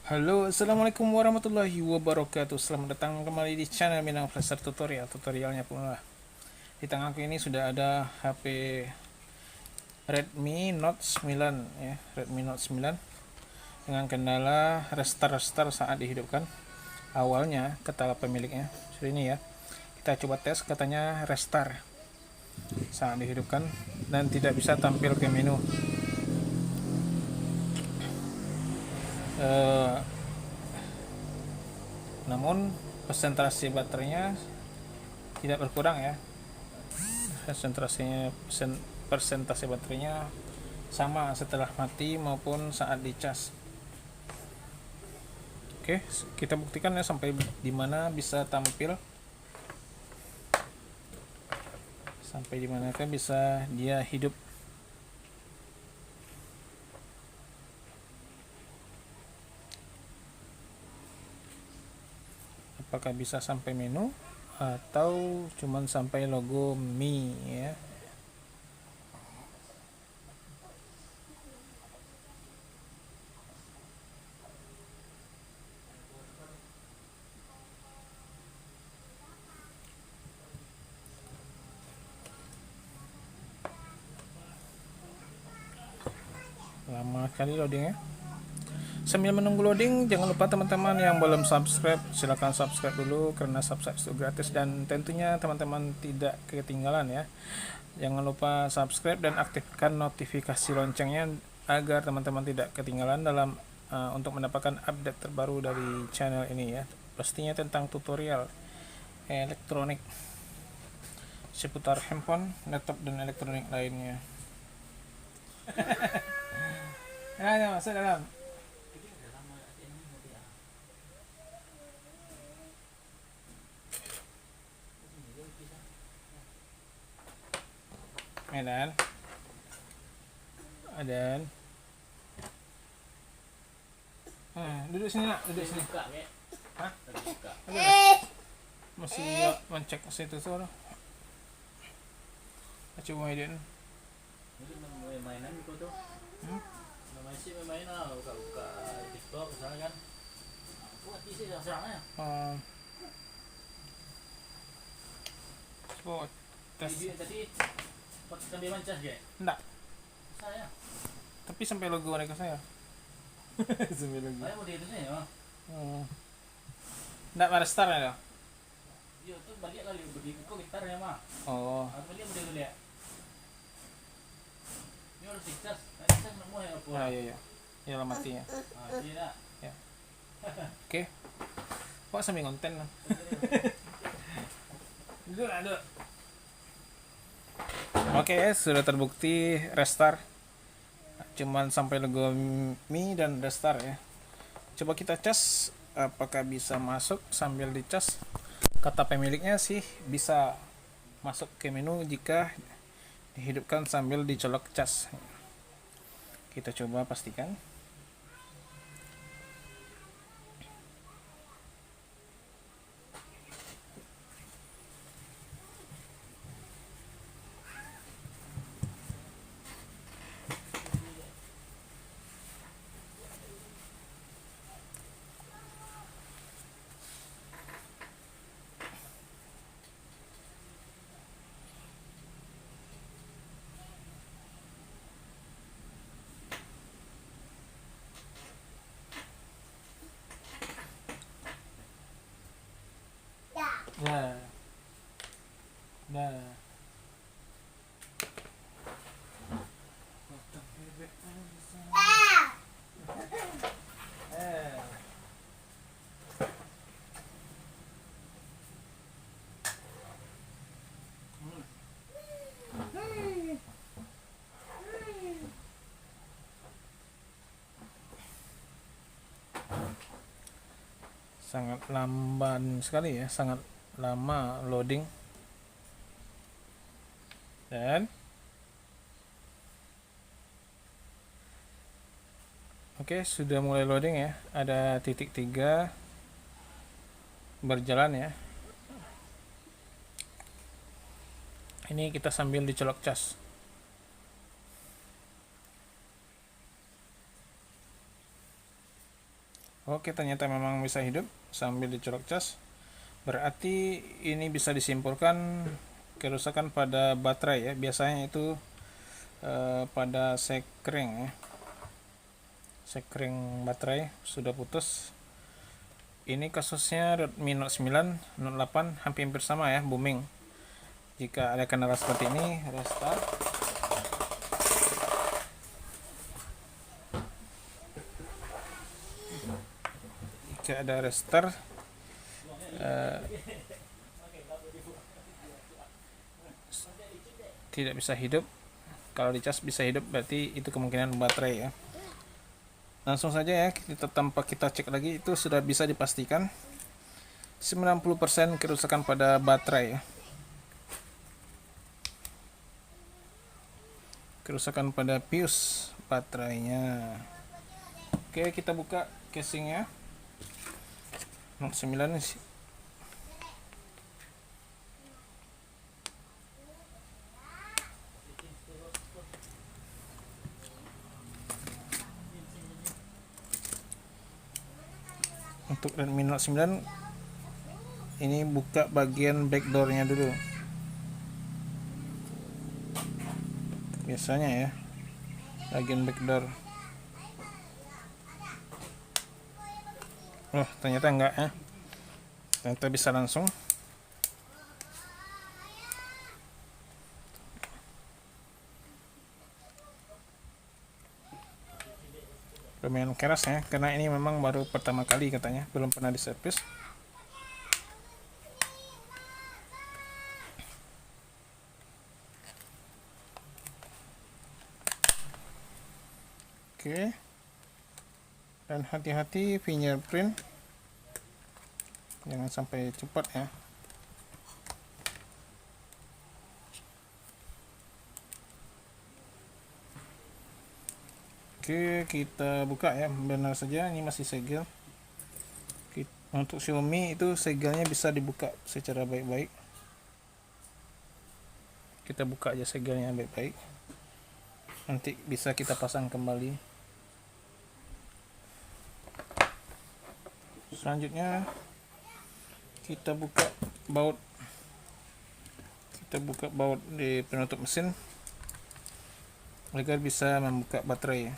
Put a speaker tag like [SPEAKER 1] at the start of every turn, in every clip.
[SPEAKER 1] Halo, assalamualaikum warahmatullahi wabarakatuh. Selamat datang kembali di channel Minang Flasher Tutorial. Tutorialnya pula di tanganku ini sudah ada HP Redmi Note 9 ya, Redmi Note 9 dengan kendala restart saat dihidupkan. Awalnya kata pemiliknya, seperti ini ya. Kita coba tes, katanya restart saat dihidupkan dan tidak bisa tampil ke menu. Namun presentasi baterainya tidak berkurang ya, persentase baterainya sama setelah mati maupun saat dicas. Oke, kita buktikan ya sampai dimana bisa tampil, sampai dimanakah bisa dia hidup. Apakah bisa sampai menu atau cuman sampai logo Mi ya. Lama sekali loadingnya. Sambil menunggu loading, jangan lupa teman-teman yang belum subscribe, silahkan subscribe dulu karena subscribe itu gratis dan tentunya teman-teman tidak ketinggalan ya. Jangan lupa subscribe dan aktifkan notifikasi loncengnya agar teman-teman tidak ketinggalan dalam untuk mendapatkan update terbaru dari channel ini ya. Pastinya tentang tutorial elektronik seputar handphone, laptop dan elektronik lainnya. Ayo masuk dalam. Dan duduk sini nak, duduk sini. Hah? Masih mencek situ tuh. Coba mainin.
[SPEAKER 2] Mainan gitu tuh. Namanya sih main lah, buka TikTok misalnya kan. Aku mati sih serangnya.
[SPEAKER 1] Coba tes.
[SPEAKER 2] Tadi sambil mancas ya?
[SPEAKER 1] Enggak.
[SPEAKER 2] Saya.
[SPEAKER 1] Tapi sampai logo mereka saya. Sampai logo.
[SPEAKER 2] Saya mau di itu sih ya.
[SPEAKER 1] Enggak pada start ya?
[SPEAKER 2] Iya tuh balik kali berdiri kok gitar ya mah.
[SPEAKER 1] Oh.
[SPEAKER 2] Aku balik berdiri dulu ya. Ini harus dicas. Dicas nemu ya apa?
[SPEAKER 1] Ah, iya. Ya lah matinya.
[SPEAKER 2] Tidak.
[SPEAKER 1] Ya. Oke. Kok sambil konten lah. Duduk lah, duduk. Oke, sudah terbukti restart. Cuman sampai logo Mi dan restart ya. Coba kita cas apakah bisa masuk sambil dicas. Kata pemiliknya sih bisa masuk ke menu jika dihidupkan sambil dicolok cas. Kita coba pastikan. Nah. Nah. Sangat lamban sekali ya, sangat lama loading. Dan oke, sudah mulai loading ya. Ada titik 3 berjalan ya. Ini kita sambil dicolok cas. Oke, ternyata memang bisa hidup sambil dicolok cas. Berarti ini bisa disimpulkan kerusakan pada baterai ya. Biasanya itu pada sekring ya. Sekring baterai sudah putus. Ini kasusnya Redmi Note 9, Note 8 hampir sama ya, booming. Jika ada kendala seperti ini, restart. Jika ada restart, tidak bisa hidup. Kalau dicas bisa hidup, berarti itu kemungkinan baterai ya. Langsung saja ya, kita tanpa kita cek lagi, itu sudah bisa dipastikan 90% kerusakan pada baterai ya. Kerusakan pada fuse baterainya. Oke, kita buka casingnya. Note 9 untuk Redmi Note 9 ini buka bagian backdoornya dulu. Biasanya ya, bagian backdoor. Oh, ternyata enggak ya. Ternyata bisa langsung. Lumayan keras ya, karena ini memang baru pertama kali katanya, belum pernah diservis. Oke. Dan hati-hati fingerprint, jangan sampai cepat ya. Oke, kita buka ya. Benar saja ini masih segel. Untuk Xiaomi itu segelnya bisa dibuka secara baik-baik. Kita buka aja segelnya baik-baik, nanti bisa kita pasang kembali. Selanjutnya kita buka baut di penutup mesin agar bisa membuka baterai.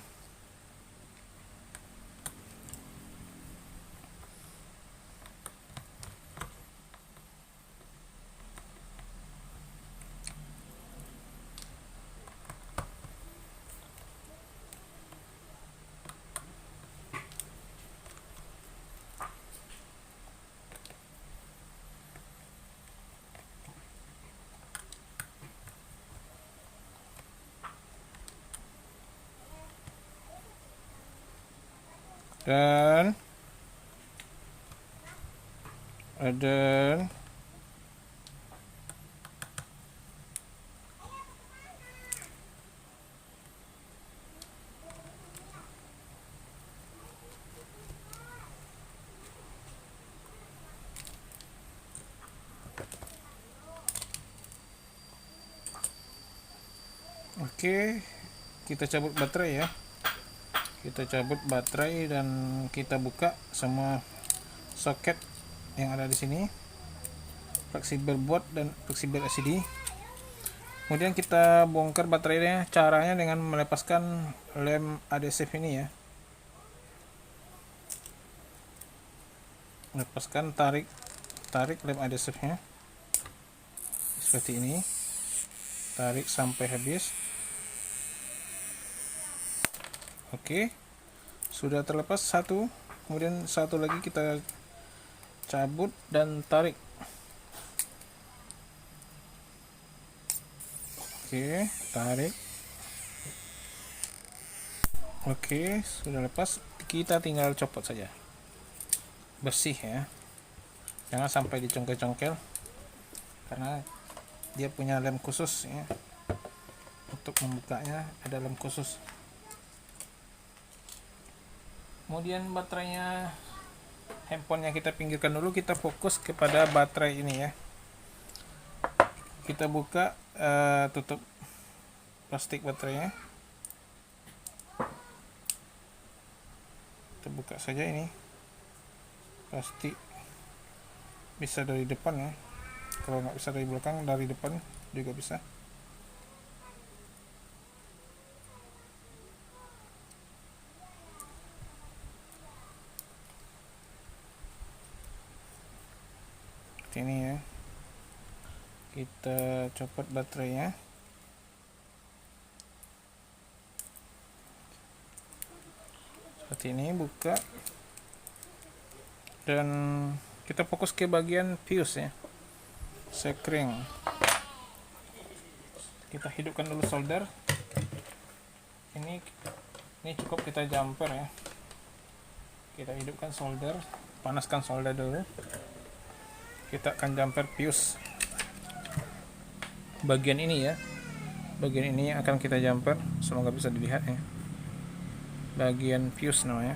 [SPEAKER 1] Dan oke, kita cabut baterai ya. Kita cabut baterai dan kita buka semua soket yang ada di sini, fleksibel board dan fleksibel LCD. Kemudian kita bongkar baterainya. Caranya dengan melepaskan lem adhesif ini ya. Lepaskan, tarik lem adhesifnya seperti ini. Tarik sampai habis. Oke, sudah terlepas satu. Kemudian satu lagi kita cabut dan tarik. Oke, tarik. Oke, sudah lepas. Kita tinggal copot saja. Bersih ya. Jangan sampai dicongkel-congkel, karena dia punya lem khusus ya. Untuk membukanya ada lem khusus. Kemudian baterainya, handphonenya kita pinggirkan dulu, kita fokus kepada baterai ini ya. Kita buka tutup plastik baterainya. Kita buka saja ini. pasti bisa dari depan ya. Kalau nggak bisa dari belakang, dari depan juga bisa. Seperti ini ya. Kita copot baterainya. Seperti ini, buka. Dan kita fokus ke bagian fuse ya, sekring. Kita hidupkan dulu solder. Ini cukup kita jumper ya. Kita hidupkan solder, panaskan solder dulu. Kita akan jumper fuse bagian ini ya. Bagian ini akan kita jumper, semoga bisa dilihat ya. Bagian fuse namanya.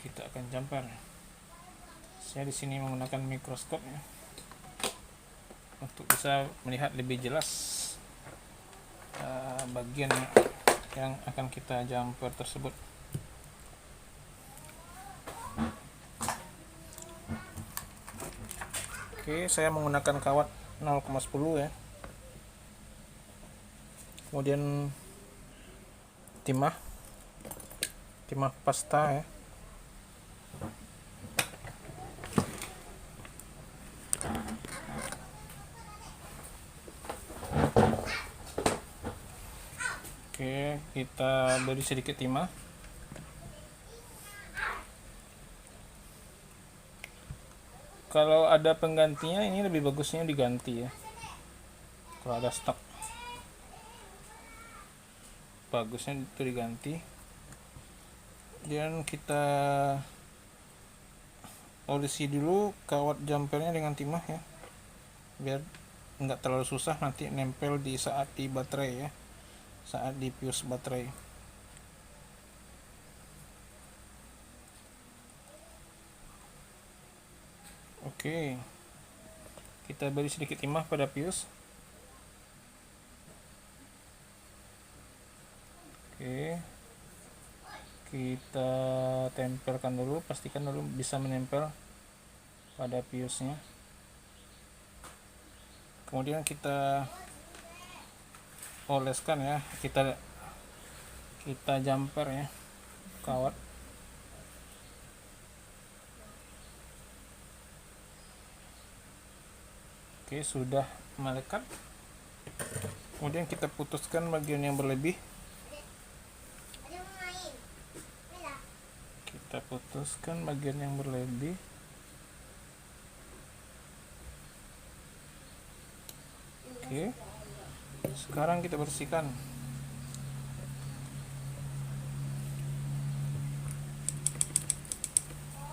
[SPEAKER 1] Kita akan jumper. Saya di sini menggunakan mikroskop ya, untuk bisa melihat lebih jelas bagian yang akan kita jumper tersebut. Oke, saya menggunakan kawat 0,10 ya. Kemudian timah pasta ya. Oke, kita beri sedikit timah. Kalau ada penggantinya, ini lebih bagusnya diganti ya. Kalau ada stok, bagusnya itu diganti. Dan kita olesi dulu kawat jumpernya dengan timah ya, biar nggak terlalu susah nanti nempel di saat di baterai ya, saat di fuse baterai. Oke, kita beri sedikit timah pada fuse. Oke, kita tempelkan dulu, pastikan dulu bisa menempel pada fuse nya. Kemudian kita oleskan ya, kita jumper ya kawat. Oke, sudah melekat. Kemudian kita putuskan bagian yang berlebih. Kita putuskan bagian yang berlebih. Oke, sekarang kita bersihkan.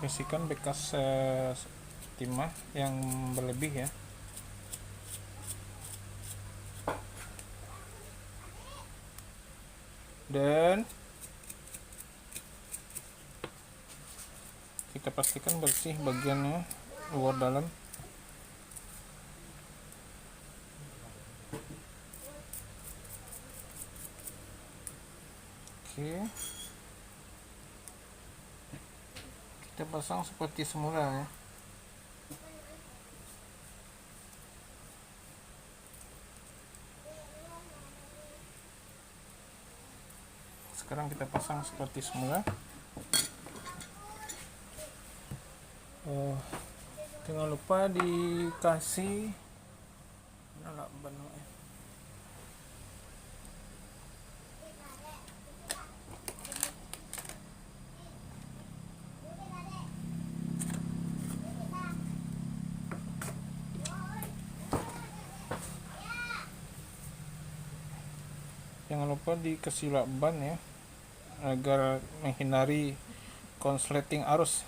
[SPEAKER 1] Bersihkan bekas timah yang berlebih ya. Dan kita pastikan bersih bagiannya luar dalam. Oke, kita pasang seperti semula ya. Sekarang kita pasang seperti semula. Jangan lupa dikasih ban. Jangan lupa dikasih lakban ya, agar menghindari konsleting arus.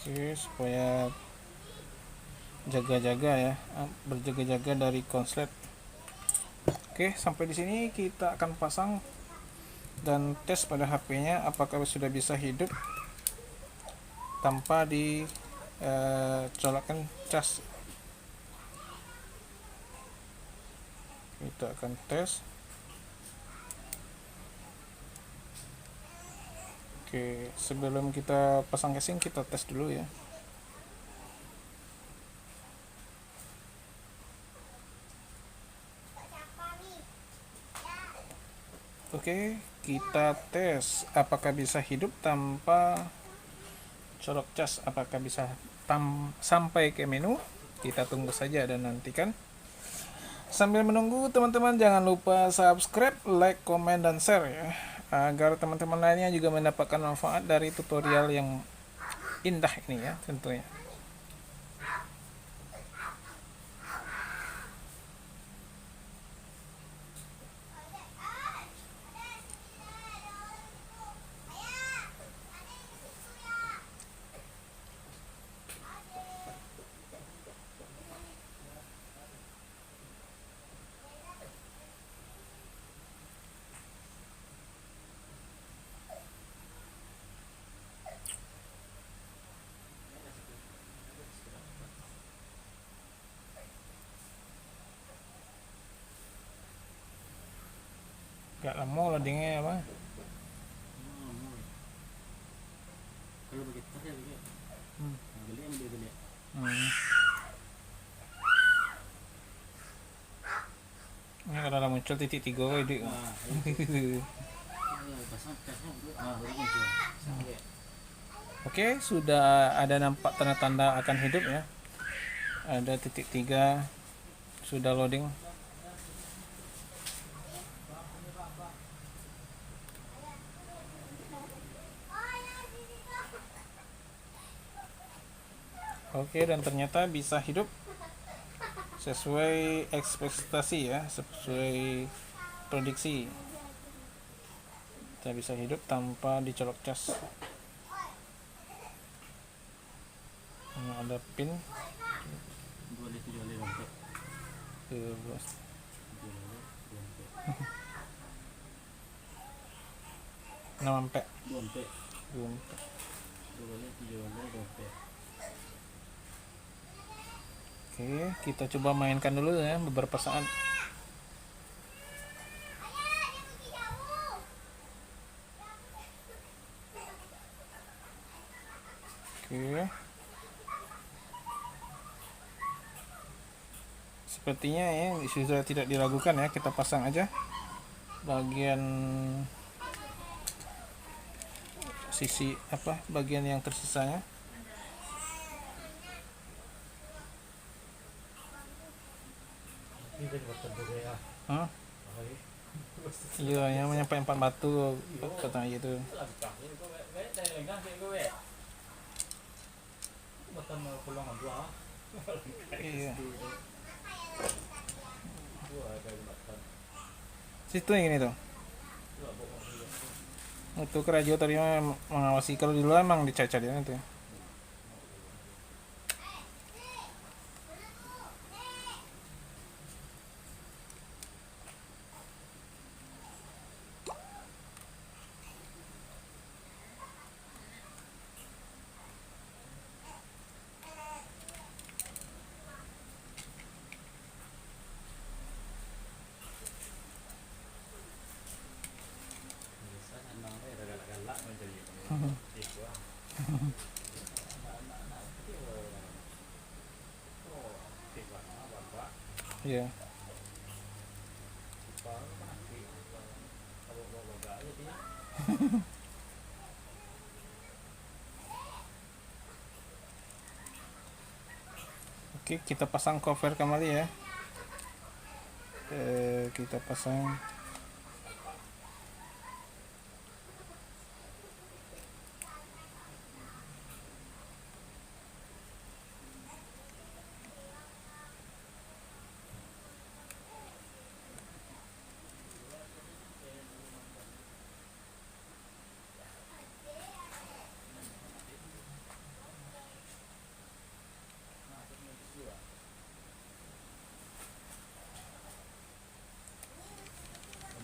[SPEAKER 1] Oke, supaya jaga-jaga ya, berjaga-jaga dari konslet. Oke, sampai di sini kita akan pasang dan tes pada HP-nya apakah sudah bisa hidup tanpa dicolokkan cas. Kita akan tes. Oke, sebelum kita pasang casing kita tes dulu ya. Oke, kita tes apakah bisa hidup tanpa colok cas, apakah bisa sampai ke menu. Kita tunggu saja dan nantikan. Sambil menunggu, teman-teman jangan lupa subscribe, like, komen, dan share ya, agar teman-teman lainnya juga mendapatkan manfaat dari tutorial yang indah ini ya tentunya. Gak lama loadingnya apa.
[SPEAKER 2] Kalau begitu ya begitu. Geli yang geli.
[SPEAKER 1] Ini kalau ada muncul titik 3 itu. Oke, sudah ada nampak tanda-tanda akan hidup ya. Ada titik 3 sudah loading. Oke, dan ternyata bisa hidup sesuai ekspektasi ya, sesuai prediksi. Kita bisa hidup tanpa dicolok cas. Ini ada pin.
[SPEAKER 2] Boleh 7 kali rompet.
[SPEAKER 1] 12. 6 ampere.
[SPEAKER 2] 2 ampere.
[SPEAKER 1] 2 ampere.
[SPEAKER 2] 2 kali 7 kali rompet.
[SPEAKER 1] Oke, kita coba mainkan dulu ya beberapa saat. Oke. Sepertinya ya sudah tidak diragukan ya, kita pasang aja bagian sisi bagian yang tersisanya. Iya, yang menyampai 4 batu katanya gitu. Iya. Situ yang ini tuh. Untuk radio tadi mengawasi, kalau di luar emang dicacat ya itu. Iya. Oke, kita pasang cover kembali ya. Kita pasang.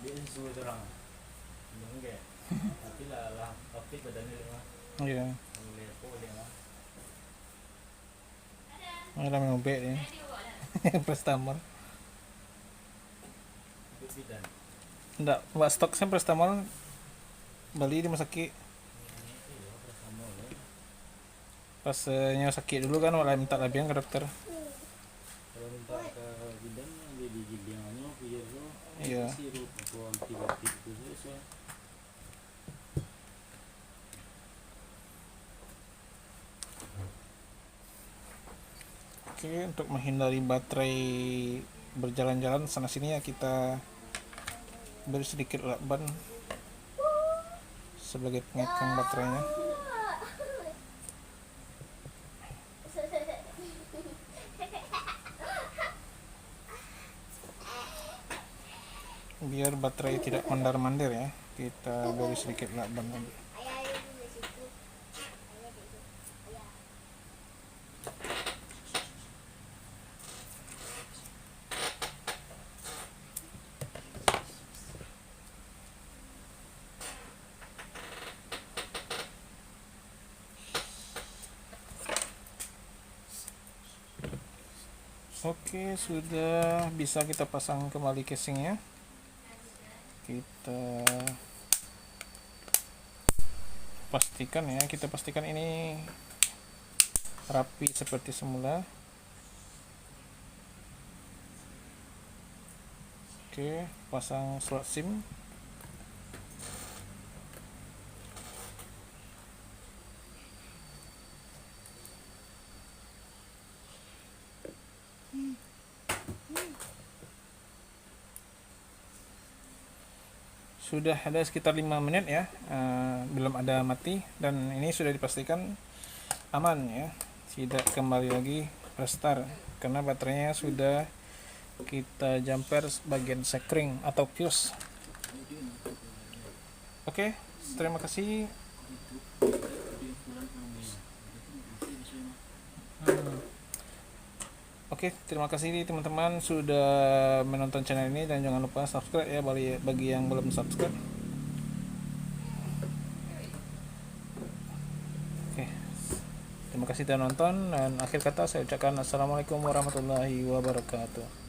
[SPEAKER 2] dia sesuai orang enggak tapi lah outfit badannya mah
[SPEAKER 1] Iya.
[SPEAKER 2] lihat dia mah
[SPEAKER 1] Ngira ngobek ya. Prestamol.
[SPEAKER 2] itu bidan
[SPEAKER 1] Ndak, mbak stok saya Prestamol beli di rumah sakit.
[SPEAKER 2] iya sama ya
[SPEAKER 1] Pas nyawa sakit dulu kan malah minta labian ke dokter.
[SPEAKER 2] kalau minta ke bidan dia digilingannya biar lo
[SPEAKER 1] Iya.
[SPEAKER 2] sirup atau antibiotik itu saya
[SPEAKER 1] Oke, untuk menghindari baterai berjalan-jalan sana sini ya kita beri sedikit lakban sebagai pengekang baterainya. Biar baterai tidak mandar-mandir ya, kita beri sedikit lakban lagi. Oke, sudah bisa kita pasang kembali casingnya. Kita pastikan ini rapi seperti semula. Oke, pasang slot SIM. Sudah ada sekitar 5 menit ya, belum ada mati, dan ini sudah dipastikan aman ya, tidak kembali lagi restart karena baterainya sudah kita jumper bagian sekring atau fuse. Oke, terima kasih. Oke, terima kasih teman-teman sudah menonton channel ini, dan jangan lupa subscribe ya bagi yang belum subscribe. Oke, terima kasih telah nonton, dan akhir kata saya ucapkan assalamualaikum warahmatullahi wabarakatuh.